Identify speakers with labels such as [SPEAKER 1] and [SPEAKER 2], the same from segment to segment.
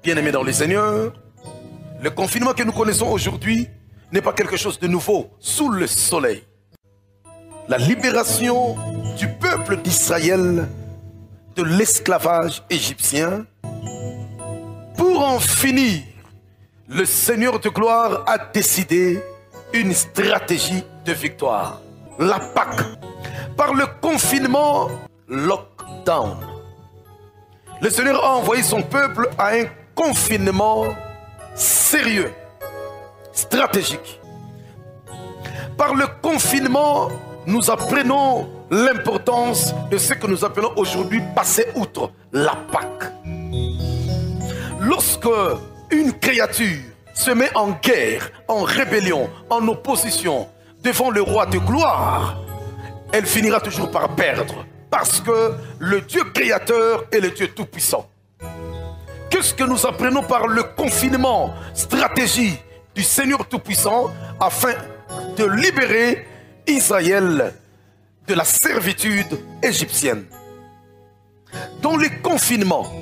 [SPEAKER 1] Bien-aimés dans le Seigneur, le confinement que nous connaissons aujourd'hui n'est pas quelque chose de nouveau sous le soleil. La libération du peuple d'Israël de l'esclavage égyptien, pour en finir, le Seigneur de gloire a décidé une stratégie de victoire. La Pâque, par le confinement, lockdown. Le Seigneur a envoyé son peuple à un confinement sérieux, stratégique. Par le confinement, nous apprenons l'importance de ce que nous appelons aujourd'hui passer outre, la Pâque. Lorsque une créature se met en guerre, en rébellion, en opposition devant le roi de gloire, elle finira toujours par perdre, parce que le Dieu créateur est le Dieu tout-puissant. Qu'est-ce que nous apprenons par le confinement, stratégie du Seigneur tout-puissant afin de libérer Israël de la servitude égyptienne? Dans les confinements,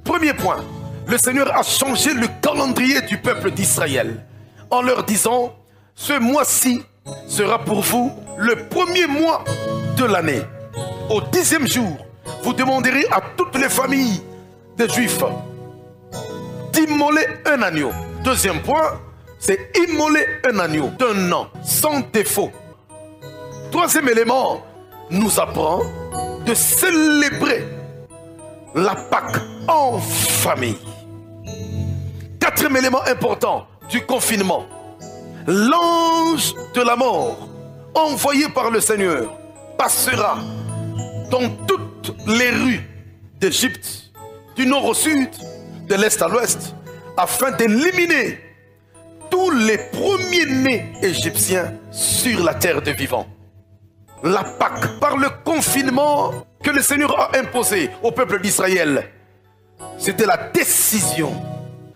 [SPEAKER 1] premier point, le Seigneur a changé le calendrier du peuple d'Israël en leur disant: ce mois-ci sera pour vous le premier mois de l'année. Au 10e jour, vous demanderez à toutes les familles des Juifs d'immoler un agneau. Deuxième point, c'est immoler un agneau d'un an, sans défaut. Troisième élément, nous apprend de célébrer la Pâque en famille. Quatrième élément important du confinement, l'ange de la mort, envoyé par le Seigneur, passera dans toutes les rues d'Égypte, du nord au sud, de l'est à l'ouest, afin d'éliminer tous les premiers-nés égyptiens sur la terre des vivants. La Pâque, par le confinement que le Seigneur a imposé au peuple d'Israël, c'était la décision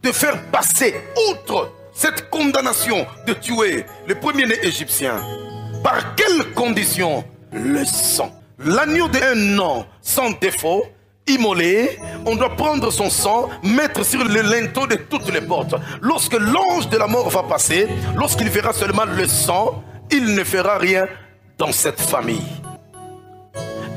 [SPEAKER 1] de faire passer outre cette condamnation de tuer le premier-né égyptien. Par quelles conditions? Le sang. L'agneau d'un an sans défaut, immolé, on doit prendre son sang, mettre sur le linteau de toutes les portes. Lorsque l'ange de la mort va passer, lorsqu'il verra seulement le sang, il ne fera rien dans cette famille.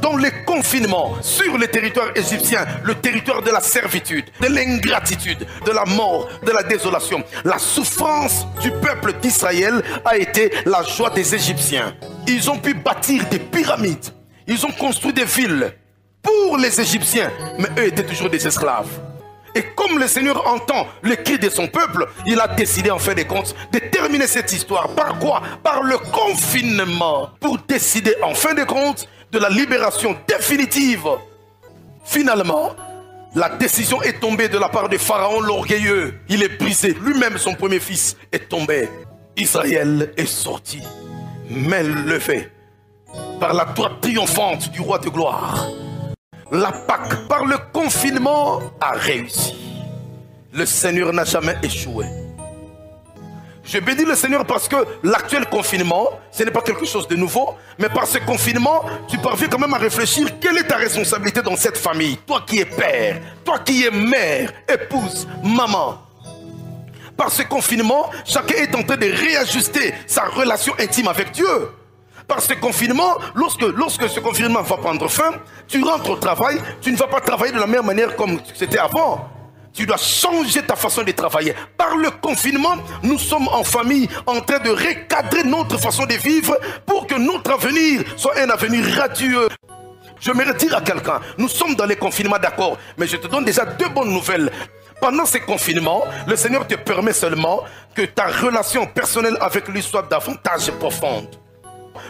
[SPEAKER 1] Dans les confinements sur le territoire égyptien, le territoire de la servitude, de l'ingratitude, de la mort, de la désolation, la souffrance du peuple d'Israël a été la joie des Égyptiens. Ils ont pu bâtir des pyramides, ils ont construit des villes pour les Égyptiens, mais eux étaient toujours des esclaves. Et comme le Seigneur entend le cri de son peuple, il a décidé en fin de compte de terminer cette histoire. Par quoi? Par le confinement, pour décider en fin de compte de la libération définitive. Finalement, la décision est tombée de la part de Pharaon l'orgueilleux. Il est brisé, lui-même son premier fils est tombé. Israël est sorti, main levée, par la droite triomphante du roi de gloire. La Pâque, par le confinement, a réussi. Le Seigneur n'a jamais échoué. Je bénis le Seigneur parce que l'actuel confinement, ce n'est pas quelque chose de nouveau, mais par ce confinement, tu parviens quand même à réfléchir quelle est ta responsabilité dans cette famille. Toi qui es père, toi qui es mère, épouse, maman. Par ce confinement, chacun est en train de réajuster sa relation intime avec Dieu. Par ce confinement, lorsque ce confinement va prendre fin, tu rentres au travail, tu ne vas pas travailler de la même manière comme c'était avant. Tu dois changer ta façon de travailler. Par le confinement, nous sommes en famille en train de recadrer notre façon de vivre pour que notre avenir soit un avenir radieux. Je me retire à quelqu'un, nous sommes dans les confinements, d'accord, mais je te donne déjà deux bonnes nouvelles. Pendant ces confinements, le Seigneur te permet seulement que ta relation personnelle avec lui soit davantage profonde.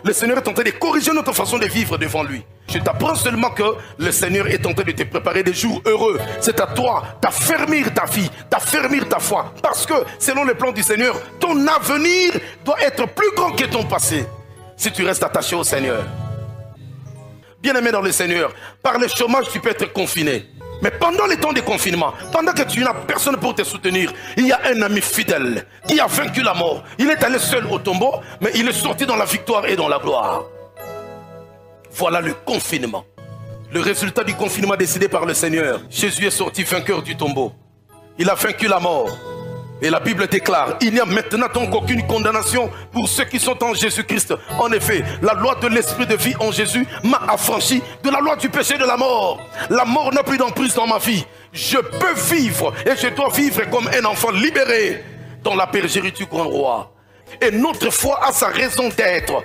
[SPEAKER 1] Le Seigneur est en train de corriger notre façon de vivre devant lui. Je t'apprends seulement que le Seigneur est en train de te préparer des jours heureux. C'est à toi d'affermir ta vie, d'affermir ta foi. Parce que selon le plan du Seigneur, ton avenir doit être plus grand que ton passé. Si tu restes attaché au Seigneur. Bien-aimé dans le Seigneur, par le chômage, tu peux être confiné. Mais pendant les temps de confinement, pendant que tu n'as personne pour te soutenir, il y a un ami fidèle qui a vaincu la mort. Il est allé seul au tombeau, mais il est sorti dans la victoire et dans la gloire. Voilà le confinement. Le résultat du confinement décidé par le Seigneur. Jésus est sorti vainqueur du tombeau. Il a vaincu la mort. Et la Bible déclare, il n'y a maintenant donc aucune condamnation pour ceux qui sont en Jésus-Christ. En effet, la loi de l'esprit de vie en Jésus m'a affranchi de la loi du péché et de la mort. La mort n'a plus d'emprise dans ma vie. Je peux vivre et je dois vivre comme un enfant libéré dans la bergerie du grand roi. Et notre foi a sa raison d'être.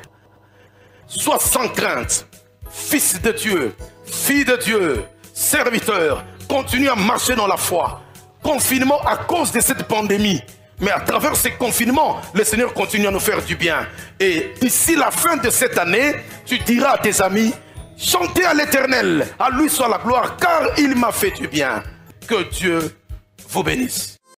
[SPEAKER 1] Sois sans crainte, fils de Dieu, fille de Dieu, serviteur, continue à marcher dans la foi. Confinement à cause de cette pandémie. Mais à travers ces confinements, le Seigneur continue à nous faire du bien. Et d'ici la fin de cette année, tu diras à tes amis, chantez à l'Éternel, à lui soit la gloire, car il m'a fait du bien. Que Dieu vous bénisse.